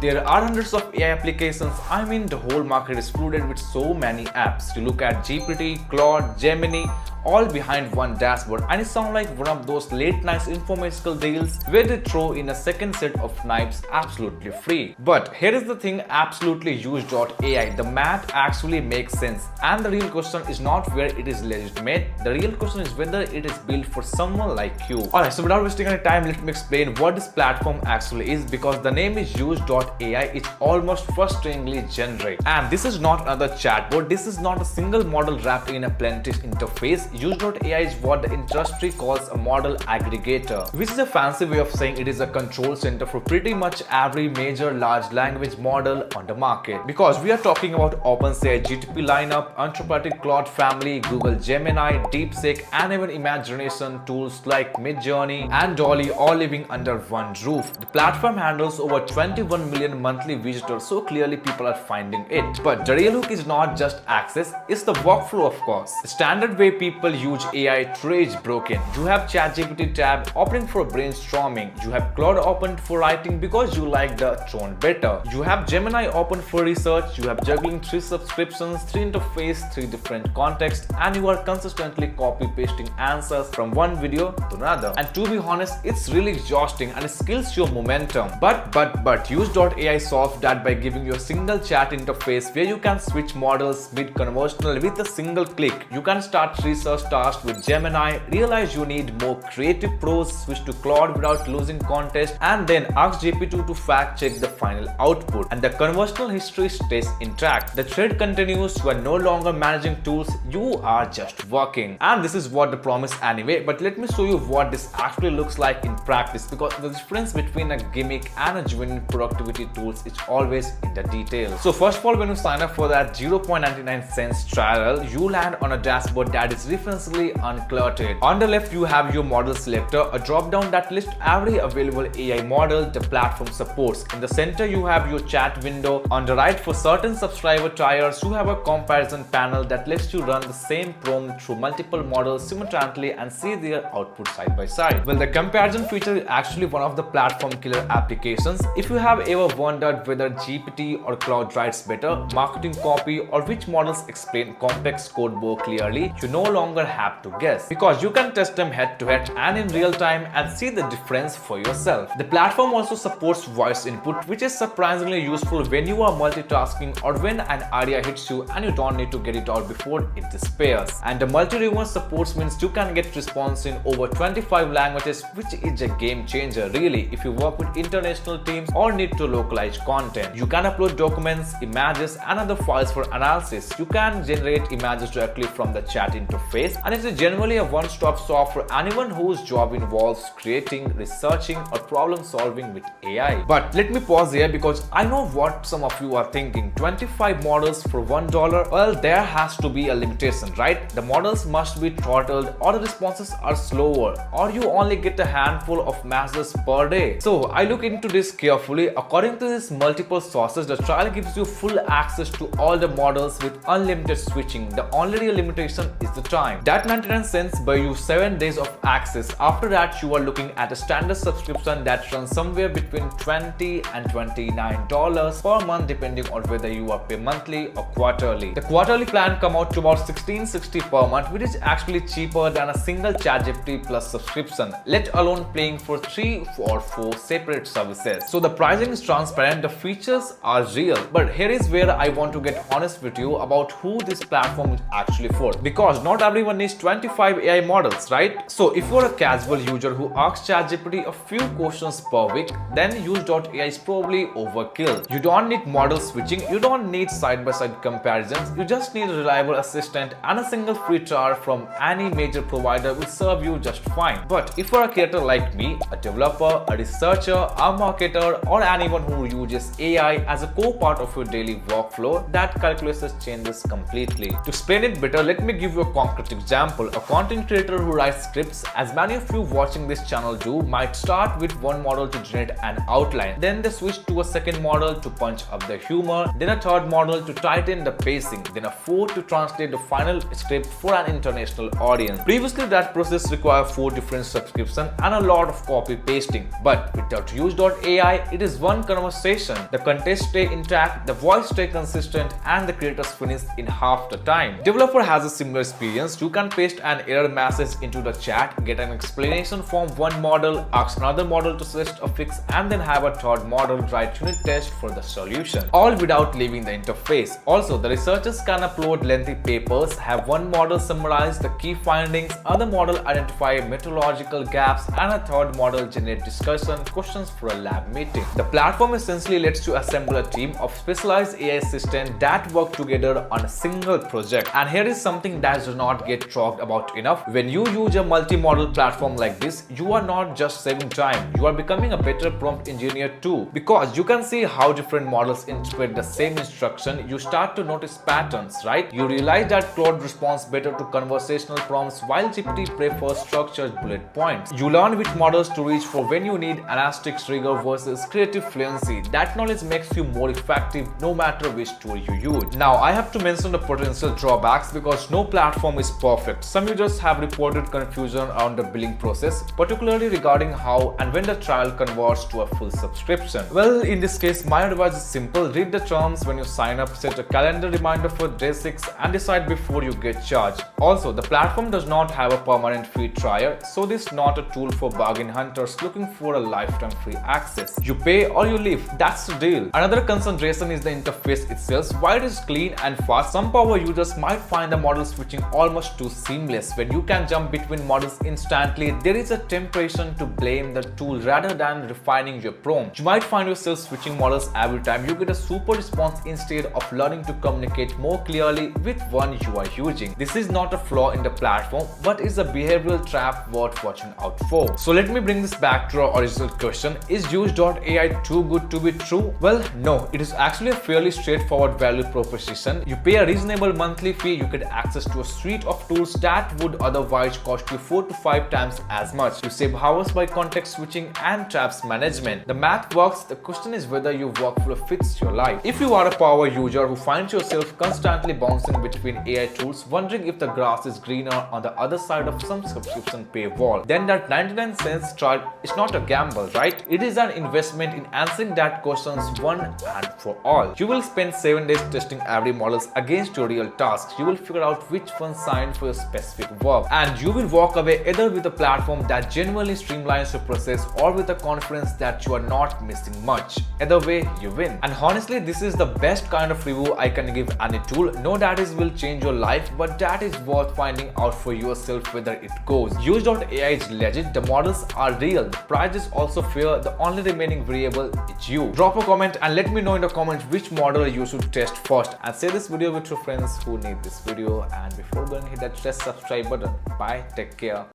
There are hundreds of AI applications. I mean, the whole market is flooded with so many apps. You look at GPT, Claude, Gemini, all behind one dashboard, and it sounds like one of those late night informational deals where they throw in a second set of knives absolutely free. But here is the thing, absolutely Use.AI. The math actually makes sense, and the real question is not where it is legitimate. The real question is whether it is built for someone like you. Alright, so without wasting any time, let me explain what this platform actually is, because the name is Use.AI. It's almost frustratingly generic. And this is not another chatbot. This is not a single model wrapped in a plaintive interface. Use.AI is what the industry calls a model aggregator, which is a fancy way of saying it is a control center for pretty much every major large language model on the market. Because we are talking about OpenAI GTP lineup, Anthropic Claude family, Google Gemini, DeepSeek, and even imagination tools like Midjourney and Dolly all living under one roof. The platform handles over 21 million monthly visitors, so clearly people are finding it. But the real hook is not just access, it's the workflow, of course. The standard way people use AI today is broken. You have ChatGPT tab opening for brainstorming. You have Claude open for writing because you like the tone better. You have Gemini open for research. You have juggling 3 subscriptions, 3 interfaces, 3 different contexts, and you are consistently copy pasting answers from one video to another. And to be honest, it's really exhausting and it kills your momentum. But Use.AI solves that by giving you a single chat interface where you can switch models mid-conversational with a single click. You can start research tasks with Gemini, realize you need more creative prose, switch to Claude without losing context, and then ask GPT to fact check the final output. And the conversational history stays intact. The thread continues. You are no longer managing tools, you are just working. And this is what the promise anyway, but let me show you what this actually looks like in practice, because the difference between a gimmick and a genuine productivity tools is always in the details. So first of all, when you sign up for that 0.99 cents trial, you land on a dashboard that is referentially uncluttered. On the left, you have your model selector, a drop-down that lists every available AI model the platform supports. In the center, you have your chat window. On the right, for certain subscriber tiers, you have a comparison panel that lets you run the same prompt through multiple models simultaneously and see their output side by side. Well, the comparison feature is actually one of the platform killer applications. If you have ever wondered whether GPT or Claude writes better marketing copy or which models explain complex code more clearly, you no longer have to guess, because you can test them head to head and in real time and see the difference for yourself. The platform also supports voice input, which is surprisingly useful when you are multitasking or when an idea hits you and you don't need to get it out before it disappears. And the multi-language supports means you can get response in over 25 languages, which is a game changer really if you work with international teams or need to localize content. You can upload documents, images, and other files for analysis. You can generate images directly from the chat interface, and it is generally a one-stop shop for anyone whose job involves creating, researching, or problem solving with AI. But let me pause here, because I know what some of you are thinking. 25 models for $1? Well, there has to be a limitation, right? The models must be throttled, or the responses are slower, or you only get a handful of messages per day. So I look into this carefully. According to these multiple sources, the trial gives you full access to all the models with unlimited switching. The only real limitation is the time. That 99 cents buy you 7 days of access. After that, you are looking at a standard subscription that runs somewhere between $20 and $29 per month, depending on whether you are pay monthly or quarterly. The quarterly plan come out to about $16.60 per month, which is actually cheaper than a single ChatGPT Plus subscription, let alone paying for 3 or 4 separate services. So the pricing is transparent, the features are real. But here is where I want to get honest with you about who this platform is actually for, because not everyone needs 25 AI models, right? So if you're a casual user who asks ChatGPT a few questions per week, then Use.AI is probably overkill. You don't need model switching, you don't need side-by-side comparisons, you just need a reliable assistant, and a single free trial from any major provider will serve you just fine. But if you're a creator like me, a developer, a researcher, a marketer, or anyone who uses AI as a core part of your daily workflow, that calculus changes completely. To explain it better, let me give you a concrete perfect example. A content creator who writes scripts, as many of you watching this channel do, might start with one model to generate an outline. Then they switch to a second model to punch up the humor, then a third model to tighten the pacing, then a fourth to translate the final script for an international audience. Previously, that process required 4 different subscriptions and a lot of copy pasting. But without Use.AI, it is one conversation. The context stay intact, the voice stay consistent, and the creators finish in half the time. Developer has a similar experience. You can paste an error message into the chat, get an explanation from one model, ask another model to suggest a fix, and then have a third model write unit test for the solution, all without leaving the interface. Also, the researchers can upload lengthy papers, have one model summarize the key findings, other model identify methodological gaps, and a third model generate discussion questions for a lab meeting. The platform essentially lets you assemble a team of specialized AI assistants that work together on a single project. And here is something that does not get talked about enough. When you use a multi-model platform like this, you are not just saving time, you are becoming a better prompt engineer too. Because you can see how different models interpret the same instruction, you start to notice patterns, right? You realize that Claude responds better to conversational prompts while GPT prefers structured bullet points. You learn which models to reach for when you need elastic trigger versus creative fluency. That knowledge makes you more effective no matter which tool you use. Now, I have to mention the potential drawbacks because no platform is perfect. Some users have reported confusion around the billing process, particularly regarding how and when the trial converts to a full subscription. Well, in this case, my advice is simple. Read the terms when you sign up, set a calendar reminder for day 6, and decide before you get charged. Also, the platform does not have a permanent free trial, so this is not a tool for bargain hunters looking for a lifetime free access. You pay or you leave, that's the deal. Another consideration is the interface itself. While it is clean and fast, some power users might find the model switching almost too seamless. When you can jump between models instantly, there is a temptation to blame the tool rather than refining your prompt. You might find yourself switching models every time you get a super response instead of learning to communicate more clearly with one you are using. This is not a flaw in the platform, but is a behavioral trap worth watching out for. So let me bring this back to our original question. Is Use.AI too good to be true? Well, no, it is actually a fairly straightforward value proposition. You pay a reasonable monthly fee, you get access to a suite of tools that would otherwise cost you 4 to 5 times as much. You save hours by context switching and traps management. The math works. The question is whether your workflow fits your life. If you are a power user who finds yourself constantly bouncing between AI tools, wondering if the grass is greener on the other side of some subscription paywall, then that 99 cents trial is not a gamble, right? It is an investment in answering that questions one and for all. You will spend 7 days testing every models against your real tasks. You will figure out which one signed for your specific work, and you will walk away either with a platform that genuinely streamlines your process or with the confidence that you are not missing much. Either way, you win. And honestly, this is the best kind of review I can give any tool. No that is will change your life, but that is worth finding out for yourself whether it goes. Use.AI is legit. The models are real. The price is also fair. The only remaining variable is you. Drop a comment and let me know in the comments which model you should test first, and share this video with your friends who need this video. And before going, hit that subscribe button. Bye, take care.